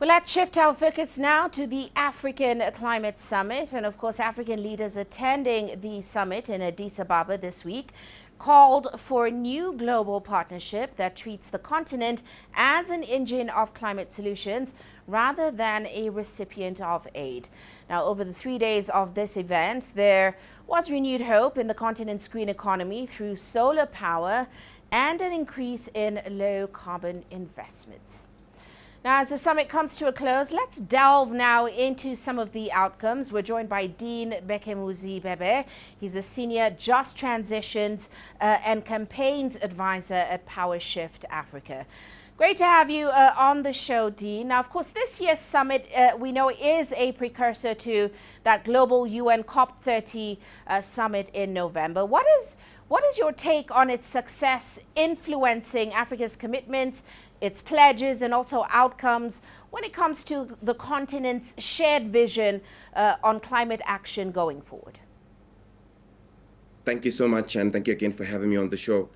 Well, let's shift our focus now to the African Climate Summit. And of course, African leaders attending the summit in Addis Ababa this week called for a new global partnership that treats the continent as an engine of climate solutions rather than a recipient of aid. Now, over the 3 days of this event, there was renewed hope in the continent's green economy through solar power and an increase in low carbon investments. Now, as the summit comes to a close, let's delve now into some of the outcomes. We're joined by Dean Bekemuzi Bebe. He's a senior Just Transitions and Campaigns Advisor at Power Shift Africa. Great to have you on the show, Dean. Now, of course, this year's summit, we know, is a precursor to that global UN COP30 summit in November. What is your take on its success influencing Africa's commitments, its pledges, and also outcomes when it comes to the continent's shared vision on climate action going forward? Thank you so much, and thank you again for having me on the show.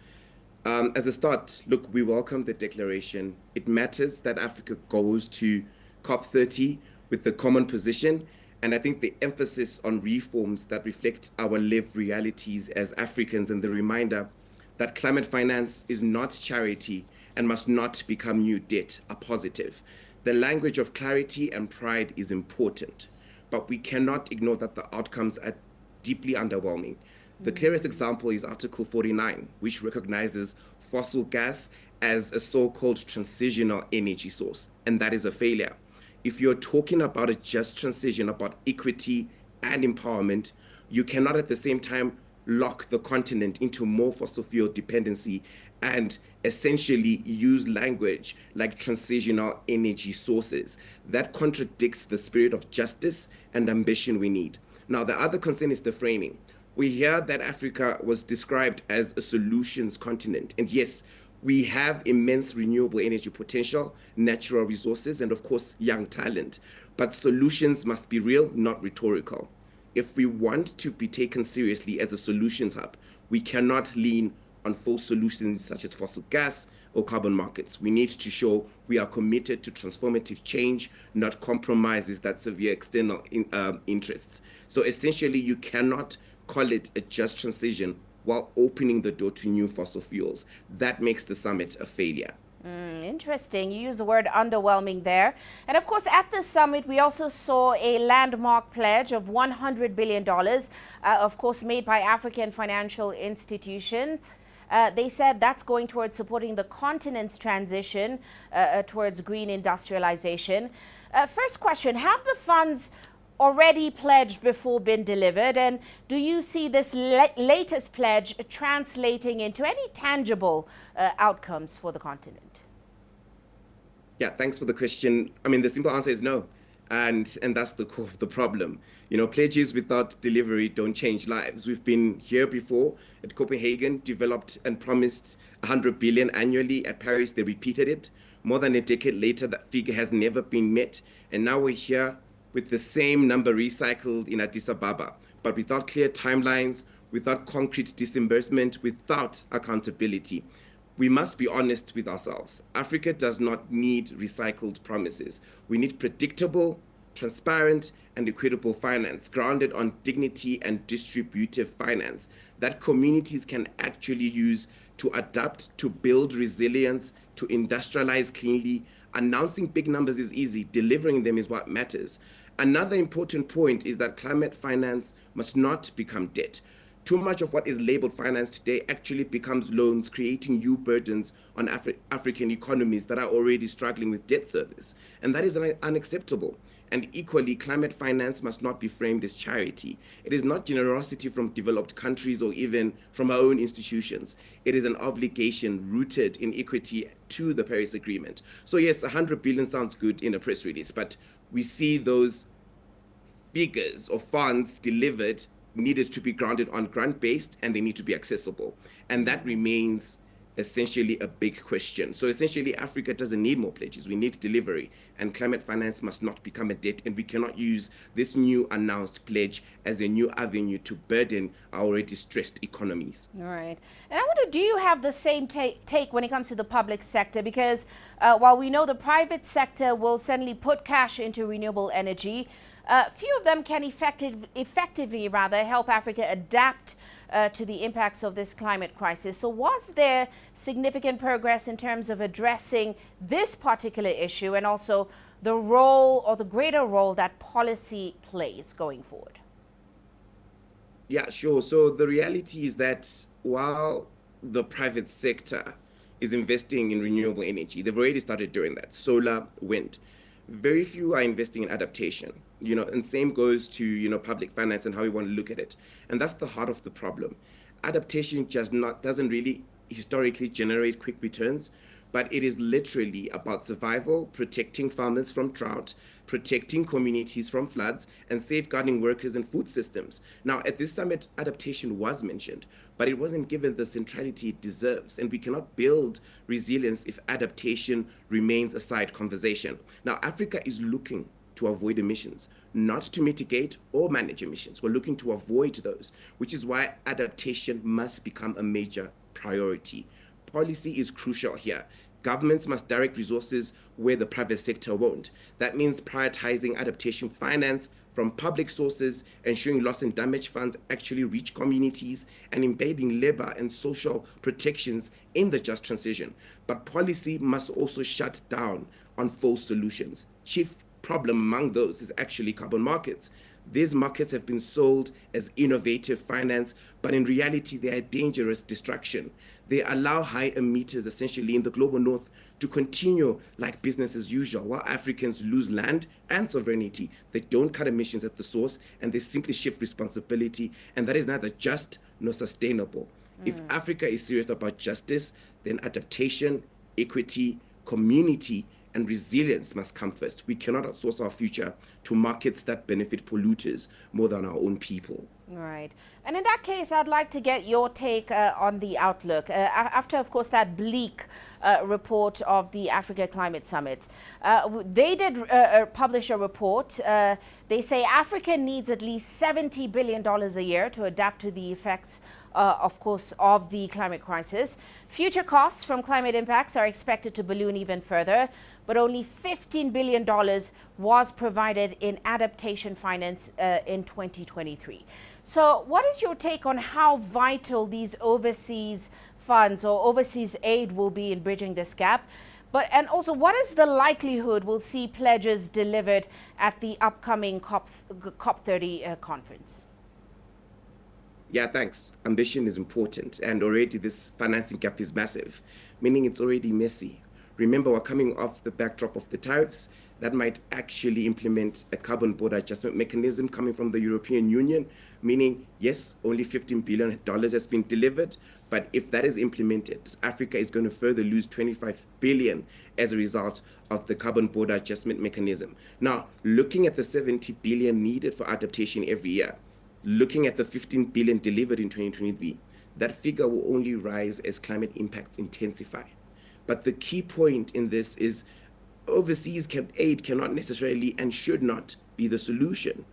As a start, look, we welcome the declaration. It matters that Africa goes to COP30 with a common position, and I think the emphasis on reforms that reflect our lived realities as Africans and the reminder that climate finance is not charity and must not become new debt are positive. The language of clarity and pride is important, but we cannot ignore that the outcomes are deeply underwhelming. The clearest example is Article 49, which recognizes fossil gas as a so-called transitional energy source, and that is a failure. If you're talking about a just transition, about equity and empowerment, you cannot at the same time lock the continent into more fossil fuel dependency and essentially use language like transitional energy sources. That contradicts the spirit of justice and ambition we need. Now, the other concern is the framing. We hear that Africa was described as a solutions continent. And yes, we have immense renewable energy potential, natural resources, and of course, young talent. But solutions must be real, not rhetorical. If we want to be taken seriously as a solutions hub, we cannot lean on false solutions such as fossil gas or carbon markets. We need to show we are committed to transformative change, not compromises that severe external interests. So essentially, you cannot call it a just transition while opening the door to new fossil fuels. That makes the summit a failure. Interesting. You use the word underwhelming there. And of course, at the summit, we also saw a landmark pledge of $100 billion, of course, made by African financial institutions. They said that's going towards supporting the continent's transition towards green industrialization. First question, have the funds already pledged before been delivered? And do you see this latest pledge translating into any tangible outcomes for the continent? Yeah, thanks for the question. I mean, the simple answer is no. And that's the core of the problem. You know, pledges without delivery don't change lives. We've been here before at Copenhagen, developed and promised 100 billion annually. At Paris, they repeated it. More than a decade later, that figure has never been met. And now we're here with the same number recycled in Addis Ababa, but without clear timelines, without concrete disbursement, without accountability. We must be honest with ourselves. Africa does not need recycled promises. We need predictable, transparent, and equitable finance grounded on dignity and distributive finance that communities can actually use to adapt, to build resilience, to industrialize cleanly. Announcing big numbers is easy, delivering them is what matters. Another important point is that climate finance must not become debt. Too much of what is labeled finance today actually becomes loans, creating new burdens on African economies that are already struggling with debt service. And that is unacceptable. And equally, climate finance must not be framed as charity. It is not generosity from developed countries or even from our own institutions. It is an obligation rooted in equity to the Paris Agreement. So yes, 100 billion sounds good in a press release, but we see those figures of funds delivered needed to be grounded on grant-based, and they need to be accessible. And that remains essentially a big question. So essentially, Africa doesn't need more pledges. We need delivery, and climate finance must not become a debt, and we cannot use this new announced pledge as a new avenue to burden our already stressed economies. All right. And I wonder, do you have the same take when it comes to the public sector? Because while we know the private sector will certainly put cash into renewable energy, few of them can effectively help Africa adapt to the impacts of this climate crisis. So was there significant progress in terms of addressing this particular issue and also the role or the greater role that policy plays going forward? Yeah, sure. So the reality is that while the private sector is investing in renewable energy, they've already started doing that. Solar, wind. Very few are investing in adaptation, and same goes to, public finance and how we want to look at it. And that's the heart of the problem. Adaptation doesn't really historically generate quick returns, but it is literally about survival, protecting farmers from drought, protecting communities from floods, and safeguarding workers and food systems. Now, at this summit, adaptation was mentioned, but it wasn't given the centrality it deserves, and we cannot build resilience if adaptation remains a side conversation. Now, Africa is looking to avoid emissions, not to mitigate or manage emissions. We're looking to avoid those, which is why adaptation must become a major priority. Policy is crucial here. Governments must direct resources where the private sector won't. That means prioritizing adaptation finance from public sources, ensuring loss and damage funds actually reach communities, and embedding labor and social protections in the just transition. But policy must also shut down on false solutions. Chief problem among those is actually carbon markets. These markets have been sold as innovative finance, but in reality, they are a dangerous distraction. They allow high emitters, essentially in the global north, to continue like business as usual, while Africans lose land and sovereignty. They don't cut emissions at the source, and they simply shift responsibility, and that is neither just nor sustainable. If Africa is serious about justice, then adaptation, equity, community, and resilience must come first. We cannot outsource our future to markets that benefit polluters more than our own people. Right. And in that case, I'd like to get your take on the outlook. After, of course, that bleak report of the Africa Climate Summit, they did publish a report. They say Africa needs at least $70 billion a year to adapt to the effects, of course, of the climate crisis. Future costs from climate impacts are expected to balloon even further, but only $15 billion was provided in adaptation finance in 2023. So what is your take on how vital these overseas funds or overseas aid will be in bridging this gap? And also, what is the likelihood we'll see pledges delivered at the upcoming COP30 conference? Yeah, thanks. Ambition is important, and already this financing gap is massive, meaning it's already messy. Remember, we're coming off the backdrop of the tariffs that might actually implement a carbon border adjustment mechanism coming from the European Union, meaning, yes, only $15 billion has been delivered, but if that is implemented, Africa is going to further lose $25 billion as a result of the carbon border adjustment mechanism. Now, looking at the $70 billion needed for adaptation every year, looking at the $15 billion delivered in 2023, that figure will only rise as climate impacts intensify. But the key point in this is overseas aid cannot necessarily and should not be the solution.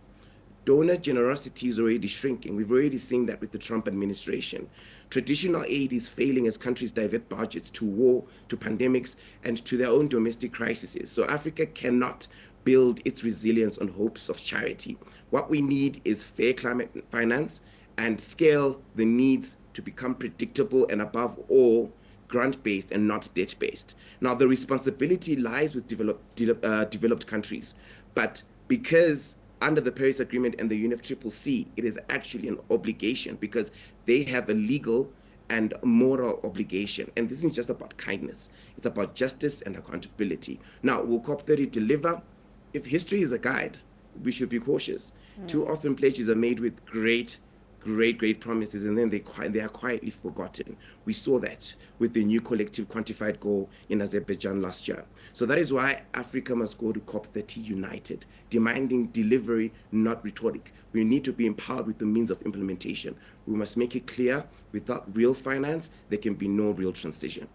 Donor generosity is already shrinking. We've already seen that with the Trump administration. Traditional aid is failing as countries divert budgets to war, to pandemics, and to their own domestic crises. So Africa cannot build its resilience on hopes of charity. What we need is fair climate finance and scale the needs to become predictable and, above all, grant-based and not debt-based. Now, the responsibility lies with developed countries, but because under the Paris Agreement and the UNFCCC, it is actually an obligation because they have a legal and moral obligation. And this isn't just about kindness. It's about justice and accountability. Now, will COP30 deliver? If history is a guide, we should be cautious. Too often pledges are made with great great promises, and then they are quietly forgotten. We saw that with the new collective quantified goal in Azerbaijan last year. So that is why Africa must go to COP30 united, demanding delivery, not rhetoric. We need to be empowered with the means of implementation. We must make it clear, without real finance, there can be no real transition.